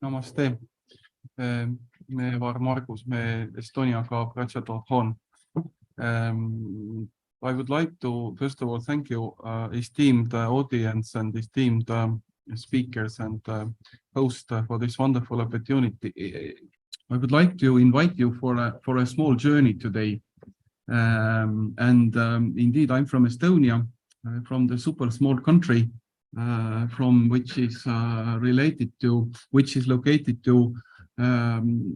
Namaste. Me var Margus, me Estoniaga Rajawat. I would like to, first of all, thank you, esteemed audience and esteemed speakers and host for this wonderful opportunity. I would like to invite you for a small journey today. Indeed, I'm from Estonia, from the super small country, from which is located to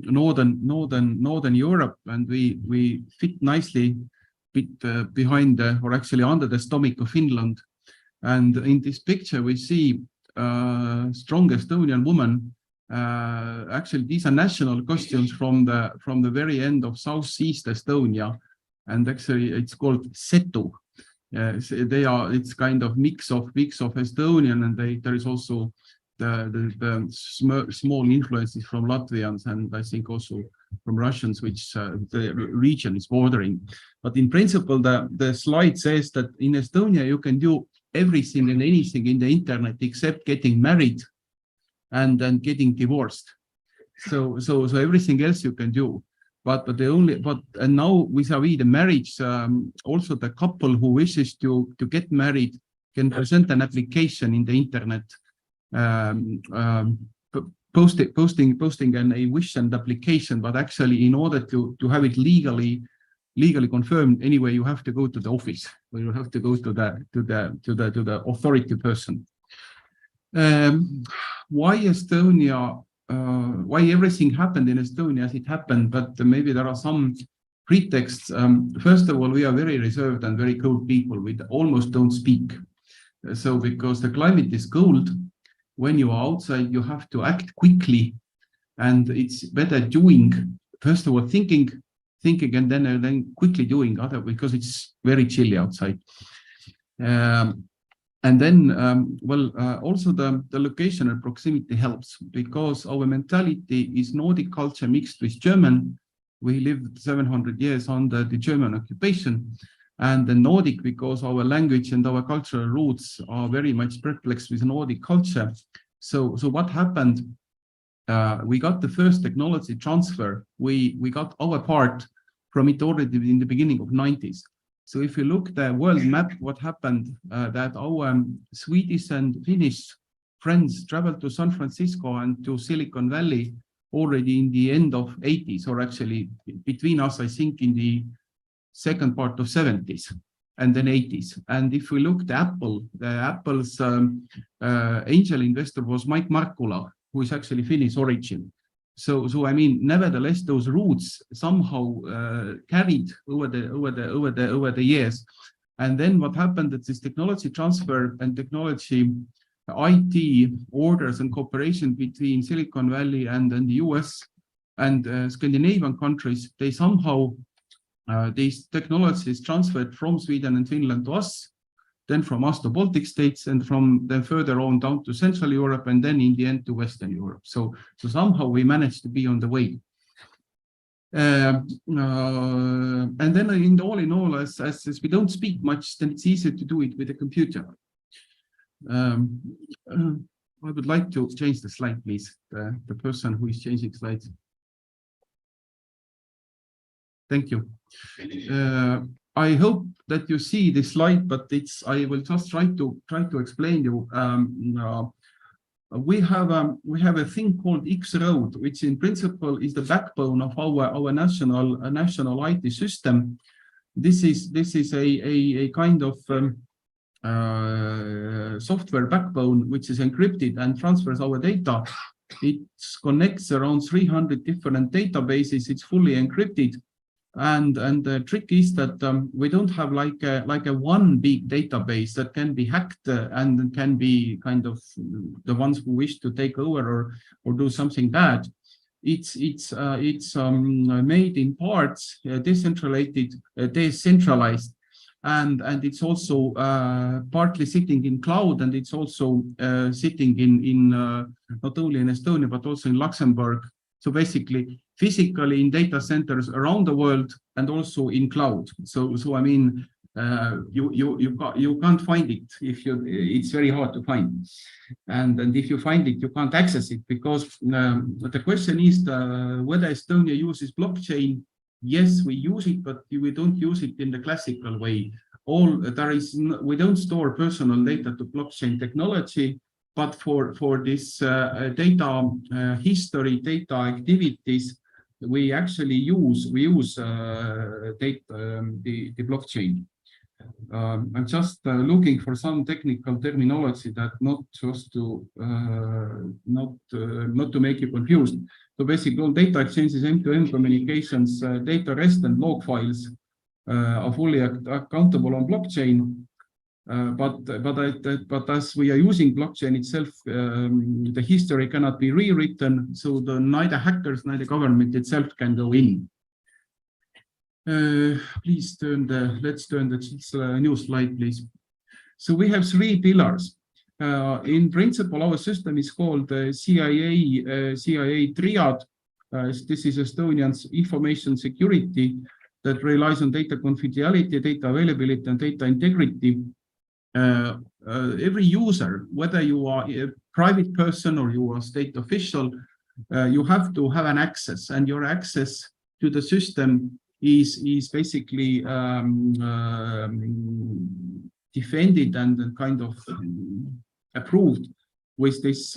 northern Europe, and we fit nicely behind or actually under the stomach of Finland. And in this picture we see strong Estonian woman. Actually, these are national costumes from the very end of southeast Estonia, and actually it's called setu. It's kind of mix of Estonian, and there is also the small influences from Latvians, and I think also from Russians, which the region is bordering. But in principle, the slide says that in Estonia you can do everything and anything in the internet except getting married and then getting divorced. So everything else you can do. And now vis-a-vis the marriage, also the couple who wishes to get married can present an application in the internet, posting a wish and application. But actually, in order to have it legally confirmed, anyway, you have to go to the office, or you have to go to the authority person. Why Estonia? Why everything happened in Estonia as it happened, but maybe there are some pretexts. First of all, we are very reserved and very cold people. We almost don't speak. So because the climate is cold, when you are outside, you have to act quickly, and it's better doing, first of all, thinking and then quickly doing because it's very chilly outside. And then, also the location and proximity helps, because our mentality is Nordic culture mixed with German. We lived 700 years under the German occupation, and the Nordic, because our language and our cultural roots are very much perplexed with Nordic culture. So what happened? We got the first technology transfer. We got our part from it already in the beginning of 90s. So if you look at the world map, what happened, that our Swedish and Finnish friends traveled to San Francisco and to Silicon Valley already in the end of 80s, or actually between us, I think in the second part of 70s and then 80s. And if we look at Apple's angel investor was Mike Markkula, who is actually Finnish origin. So I mean, nevertheless, those roots somehow carried over the years. And then what happened, that this technology transfer and technology IT orders and cooperation between Silicon Valley and the US and Scandinavian countries, they somehow these technologies transferred from Sweden and Finland to us, then from us to Baltic states, and from then further on down to Central Europe, and then in the end to Western Europe. So somehow we managed to be on the way. And then all in all, as we don't speak much, then it's easier to do it with a computer. I would like to change the slide, please. The person who is changing slides. Thank you. I hope that you see this slide, but I will just try to explain you. We have a thing called X-Road, which in principle is the backbone of our national IT system. This is a kind of software backbone which is encrypted and transfers our data. It connects around 300 different databases. It's fully encrypted. And the trick is that we don't have like a one big database that can be hacked and can be kind of the ones who wish to take over or do something bad. It's made in parts, decentralized, and it's also partly sitting in cloud, and it's also sitting in not only in Estonia but also in Luxembourg. So basically, physically in data centers around the world and also in cloud. So I mean, you can't find it. It's very hard to find, and if you find it, you can't access it, because the question is whether Estonia uses blockchain. Yes, we use it, but we don't use it in the classical way. We don't store personal data to blockchain technology, but for this data history, data activities, we actually use the blockchain. I'm just looking for some technical terminology that not to make you confused. So basically, all data exchanges, end-to-end communications, data rest and log files are fully accountable on blockchain. But as we are using blockchain itself, the history cannot be rewritten, so neither hackers, neither government itself can go in. Let's turn the new slide, please. So we have 3 pillars. In principle, our system is called CIA Triad. This is Estonian's information security that relies on data confidentiality, data availability, and data integrity. Every user, whether you are a private person or you are a state official, you have to have an access, and your access to the system is basically defended and kind of approved with this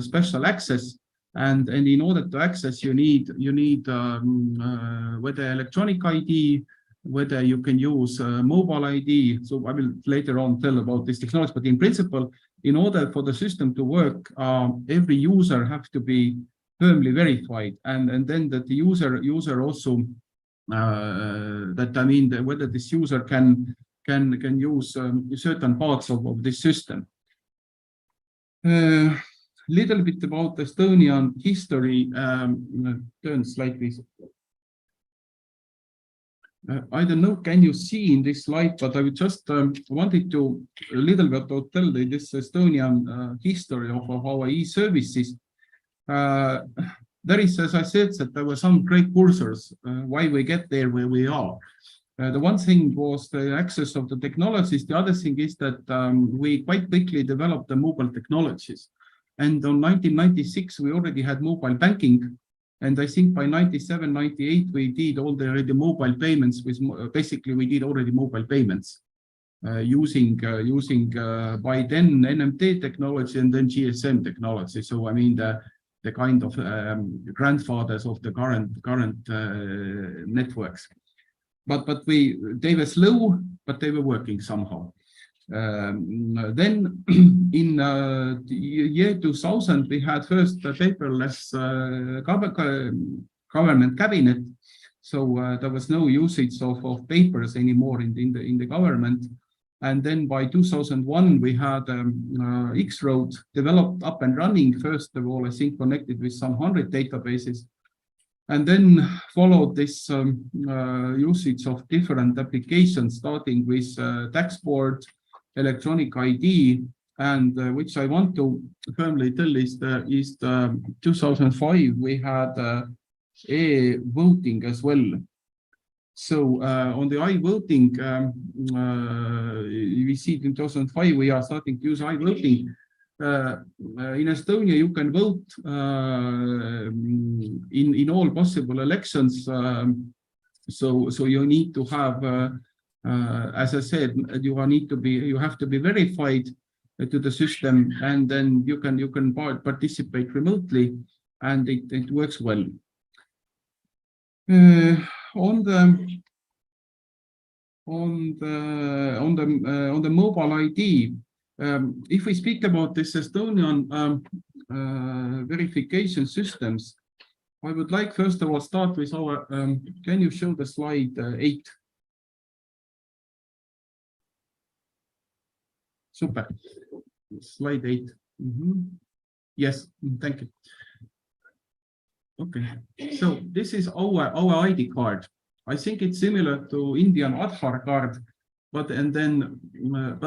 special access. And in order to access, you need whether electronic ID, whether you can use mobile ID. So I will later on tell about this technology, but in principle, in order for the system to work, every user has to be firmly verified, and then that the user also whether this user can use certain parts of this system. Little bit about Estonian history. Turn slide, please. I don't know, can you see in this slide, but I would just wanted to a little bit to tell this Estonian history of our e-services. There is, as I said, that there were some great cursors why we get there where we are. The one thing was the access of the technologies. The other thing is that we quite quickly developed the mobile technologies. And on 1996, we already had mobile banking. And I think by 97, 98, we did already mobile payments with basically we did already mobile payments using by then NMT technology and then GSM technology. So I mean the kind of grandfathers of the current networks. But they were slow, but they were working somehow. Then in the year 2000, we had first a paperless government cabinet. So there was no usage of papers anymore in the government. And then by 2001, we had X-Road developed up and running. First of all, I think connected with some 100 databases. And then followed this usage of different applications, starting with tax board, electronic ID, and which I want to firmly tell is the 2005 we had e-voting as well. So on the i-voting, we see in 2005 we are starting to use i-voting. In Estonia, you can vote in all possible elections. So you need to have, as I said, you have to be verified to the system, and then you can participate remotely, and it works well. On the mobile ID, if we speak about this Estonian verification systems, I would like first of all start with our. Can you show the slide 8? Super. Slide 8. Yes, thank you. Okay, so this is our ID card. I think it's similar to Indian Aadhaar card, but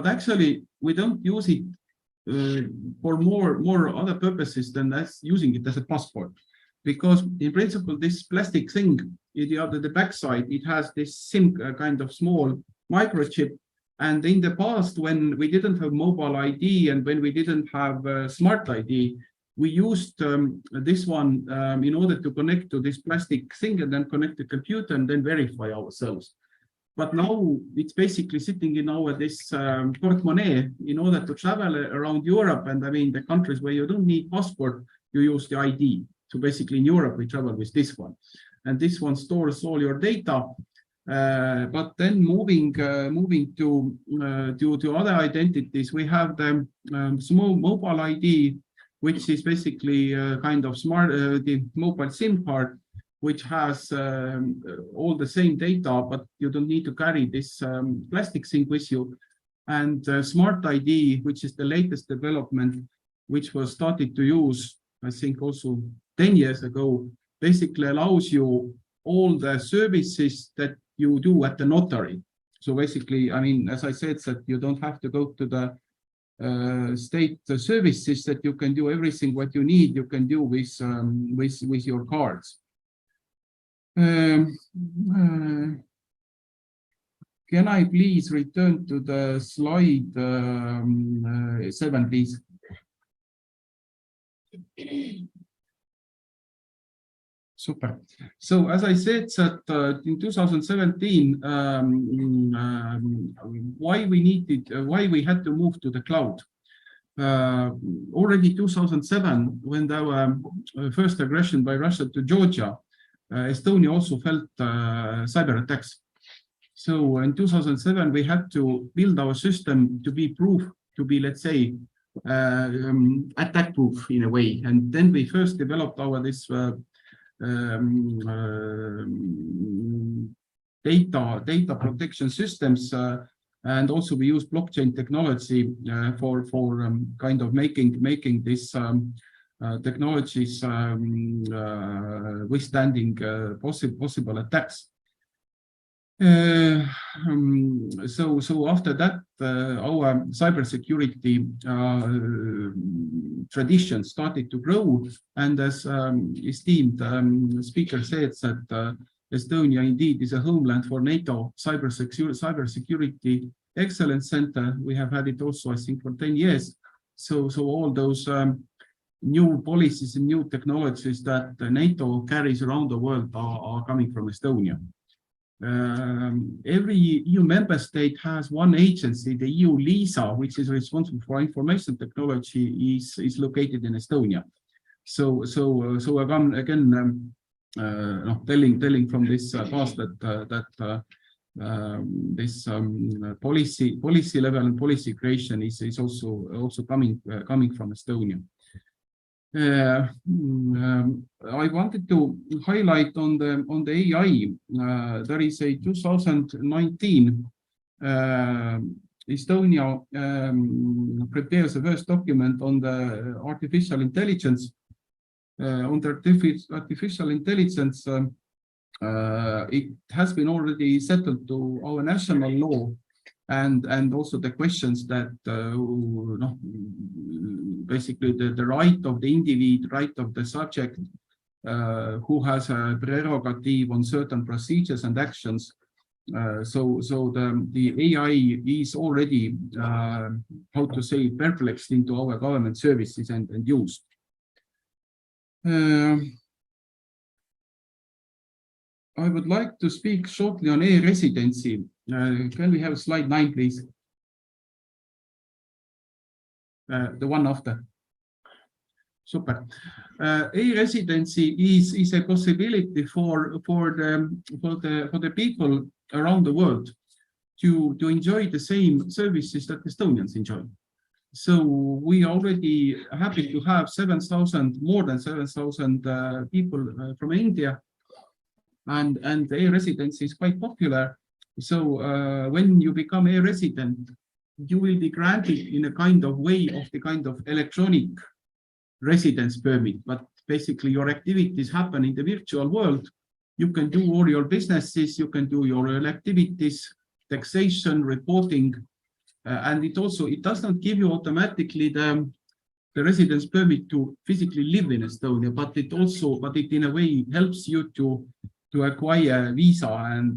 actually we don't use it for more other purposes than as using it as a passport, because in principle this plastic thing, the backside, it has this SIM kind of small microchip. And in the past, when we didn't have mobile ID and when we didn't have smart ID, we used this one in order to connect to this plastic thing and then connect the computer and then verify ourselves. But now it's basically sitting in our this portemonnaie in order to travel around Europe. And I mean, the countries where you don't need passport, you use the ID. So basically in Europe, we travel with this one. And this one stores all your data. But then moving to other identities, we have the small mobile ID, which is basically kind of smart, the mobile SIM card, which has all the same data, but you don't need to carry this plastic thing with you. And smart ID, which is the latest development, which was started to use, I think also 10 years ago, basically allows you all the services that you do at the notary. So basically, I mean, as I said, that you don't have to go to the state services, that you can do everything what you need, you can do with your cards. Can I please return to the slide 7, please? Super. So as I said, that in 2017, why we had to move to the cloud. Already 2007, when there were first aggression by Russia to Georgia, Estonia also felt cyber attacks. So in 2007, we had to build our system to be proof, to be, let's say, attack proof in a way. And then we first developed our this data protection systems, and also we use blockchain technology for kind of making this technologies withstanding possible attacks. So after that, our cybersecurity tradition started to grow, and as esteemed speaker said, that Estonia indeed is a homeland for NATO cybersecurity excellence center. We have had it also, I think, for 10 years. So all those new policies and new technologies that NATO carries around the world are coming from Estonia. Every EU member state has one agency, the EU LISA, which is responsible for information technology, is located in Estonia. So again, telling from this past that this policy level and policy creation is also coming from Estonia. I wanted to highlight on the AI. There is a 2019 Estonia prepares a first document on the artificial intelligence. On the artificial intelligence, it has been already settled to our national law, and also the questions that basically the right of the individual, right of the subject, who has a prerogative on certain procedures and actions. So the AI is already how to say perplexed into our government services and used. I would like to speak shortly on e-residency. Can we have slide 9, please? The one after. Super. E-residency is a possibility for the people around the world to enjoy the same services that Estonians enjoy. So we are already happy to have more than 7,000 people from India, and the e-residency is quite popular. So when you become a resident, you will be granted in a kind of way of the kind of electronic residence permit, but basically your activities happen in the virtual world. You can do all your businesses, you can do your activities, taxation, reporting, and it does not give you automatically the residence permit to physically live in Estonia, but it in a way helps you to acquire a visa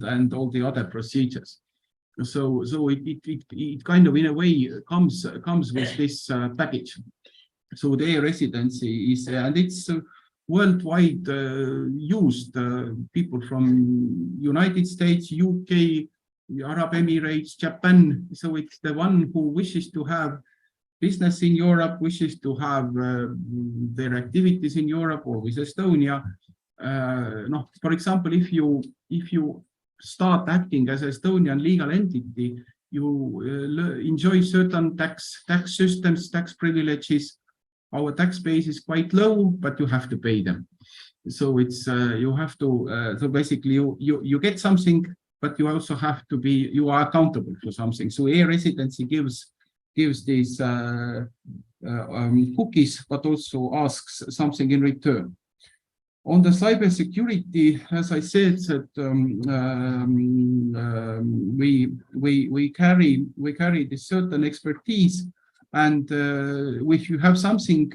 and all the other procedures. So it kind of in a way comes with this package. So the residency is, and it's worldwide used. People from United States, UK, Arab Emirates, Japan. So it's the one who wishes to have business in Europe, wishes to have their activities in Europe or with Estonia. No, for example, if you start acting as Estonian legal entity, you enjoy certain tax systems, tax privileges. Our tax base is quite low, but you have to pay them. So it's you have to. So basically, you get something, but you also have to be. You are accountable for something. So residency gives these cookies, but also asks something in return. On the cybersecurity, as I said, that we carry this certain expertise, and if you have something,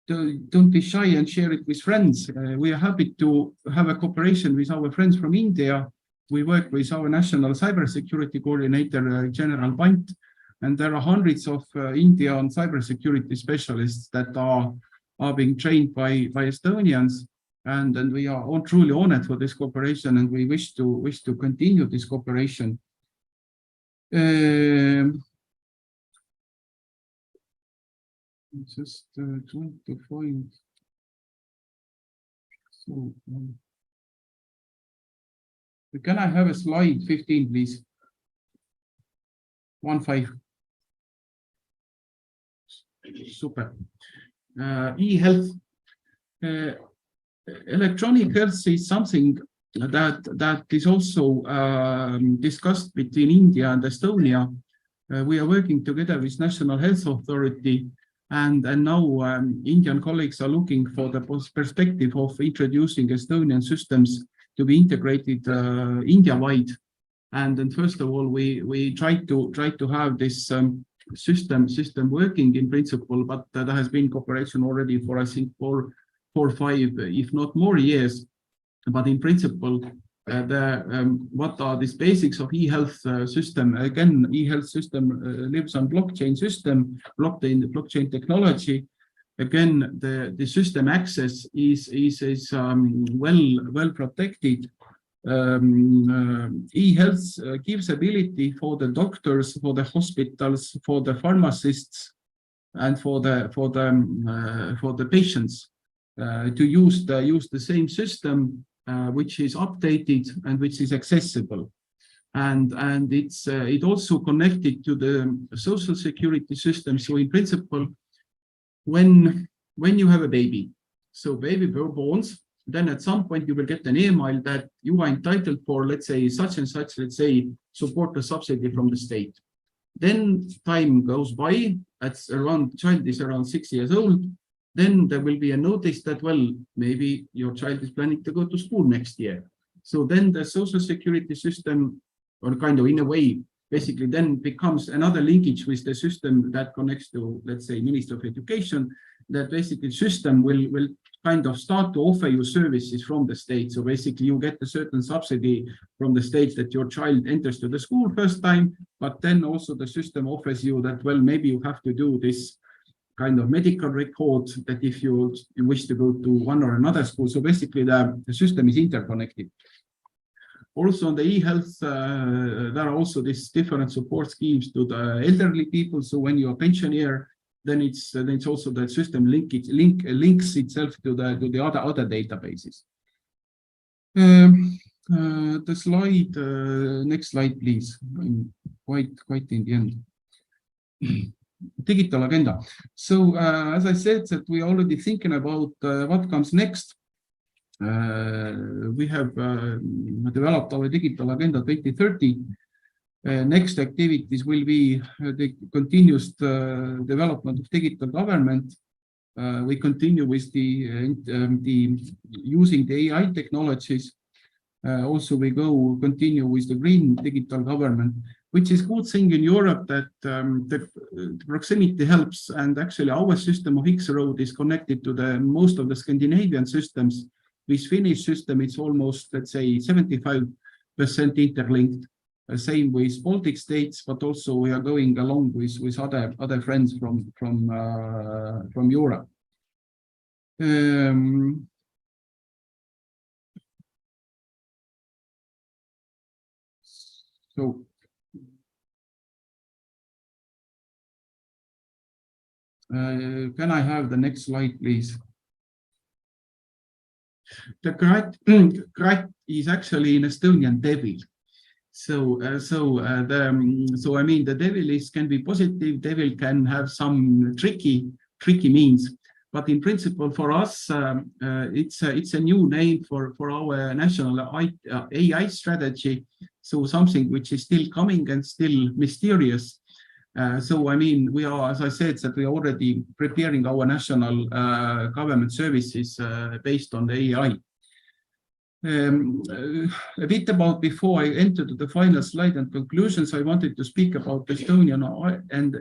don't be shy and share it with friends. We are happy to have a cooperation with our friends from India. We work with our national cybersecurity coordinator, General Pant, and there are hundreds of Indian cybersecurity specialists that are being trained by Estonians, and we are all truly honored for this cooperation, and we wish to continue this cooperation. Just trying to find. So, can I have a slide 15, please? 15. Super. E-health. Electronic health is something that is also discussed between India and Estonia. We are working together with National Health Authority, and now Indian colleagues are looking for the perspective of introducing Estonian systems to be integrated India-wide. And then first of all, we try to have this system working in principle, but there has been cooperation already for, I think, 4 or 5, if not more years. But in principle, what are these basics of e-health system? Again, e-health system lives on blockchain technology. Again, the system access is well protected. E-health gives ability for the doctors, for the hospitals, for the pharmacists, and for the patients to use the same system, which is updated and which is accessible, and it's it also connected to the social security system. So in principle, when you have a baby, so baby born, then at some point you will get an email that you are entitled for, let's say, such and such, let's say, support or subsidy from the state. Then time goes by, child is around 6 years old. Then there will be a notice that, well, maybe your child is planning to go to school next year. So then the social security system, or kind of in a way, basically then becomes another linkage with the system that connects to, let's say, Ministry of Education, that basically system will kind of start to offer you services from the state. So basically you get a certain subsidy from the state that your child enters to the school first time, but then also the system offers you that, well, maybe you have to do this kind of medical record that if you wish to go to one or another school. So basically the system is interconnected. Also on the e-health, there are also these different support schemes to the elderly people. So when you're a pensioner, then it's also the system links itself to the other databases. The slide, next slide, please. I'm quite in the end. Digital agenda. So as I said, that we're already thinking about what comes next. We have developed our digital agenda 2030. Next activities will be the continuous development of digital government. We continue with the using the AI technologies. Also, we continue with the green digital government, which is good thing in Europe that the proximity helps. And actually, our system of X-Road is connected to the most of the Scandinavian systems. With Finnish system, it's almost, let's say, 75% interlinked. same with Baltic states, but also we are going along with other friends from Europe. So can I have the next slide, please? The krat is actually an Estonian devil. So I mean, the devil can be positive. Devil can have some tricky means, but in principle, for us, it's a new name for our national AI strategy. So something which is still coming and still mysterious. So I mean, we are, as I said, that we are already preparing our national government services based on the AI. A bit about, before I enter to the final slide and conclusions, I wanted to speak about Estonian and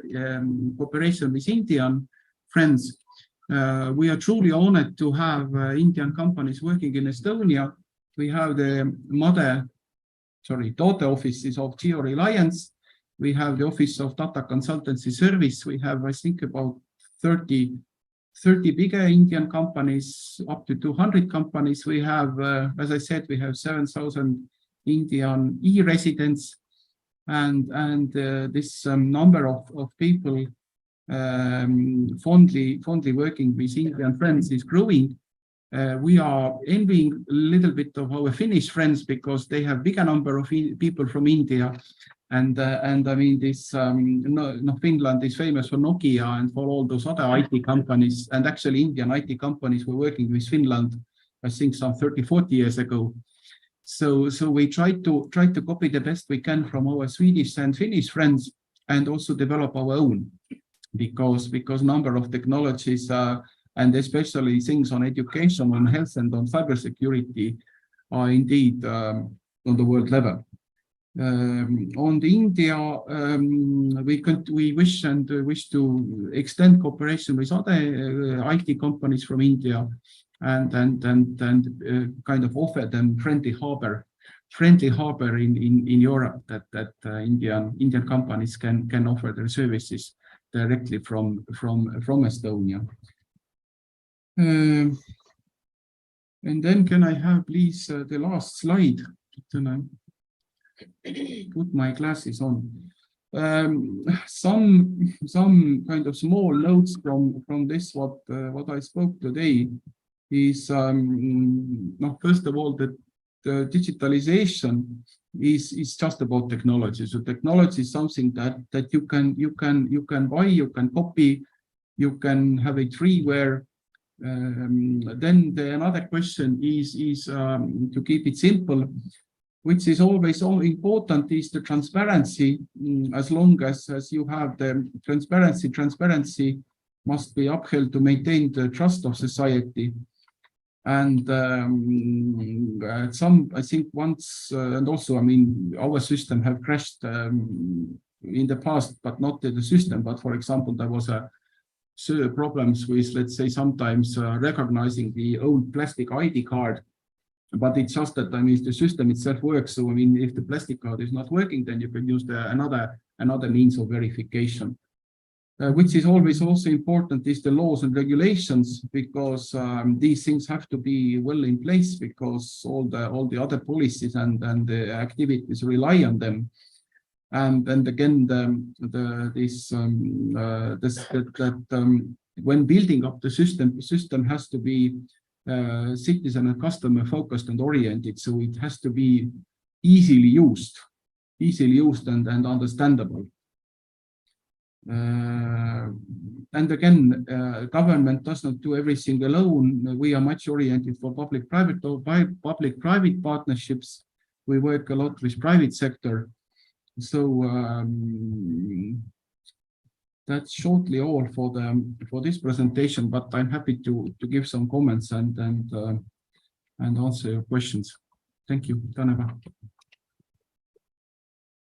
cooperation with Indian friends. We are truly honored to have Indian companies working in Estonia. We have the daughter offices of Geo Reliance. We have the Office of Data Consultancy Service. We have, I think, about 30 bigger Indian companies, up to 200 companies. We have, as I said, we have 7,000 Indian e-residents, and this number of people fondly working with Indian friends is growing. We are envying a little bit of our Finnish friends because they have bigger number of people from India. And I mean, Finland is famous for Nokia and for all those other IT companies. And actually, Indian IT companies were working with Finland, I think, some 30, 40 years ago. So we try to copy the best we can from our Swedish and Finnish friends, and also develop our own, because number of technologies and especially things on education, on health, and on cybersecurity are indeed on the world level. On the India, we wish to extend cooperation with other IT companies from India, and kind of offer them friendly harbor in Europe, that Indian companies can offer their services directly from Estonia. And then can I have, please, the last slide? Put my glasses on. Some kind of small notes from this, what I spoke today is, first of all, that the digitalization is just about technology. So technology is something that you can buy, you can copy, you can have it freeware. Then another question is to keep it simple, which is always so important, is the transparency. As long as you have the transparency must be upheld to maintain the trust of society. And I think once, and also, I mean, our system have crashed in the past, but not the system. But for example, there was problems with, let's say, sometimes recognizing the old plastic ID card. But it's just that, I mean, the system itself works. So I mean, if the plastic card is not working, then you can use another means of verification. Which is always also important is the laws and regulations, because these things have to be well in place, because all the other policies and the activities rely on them. And again, when building up the system has to be citizen and customer focused and oriented, so it has to be easily used and understandable. And again, government does not do everything alone. We are much oriented for public-private partnerships. We work a lot with private sector. So that's shortly all for this presentation, but I'm happy to give some comments and answer your questions. Thank you. Tänava.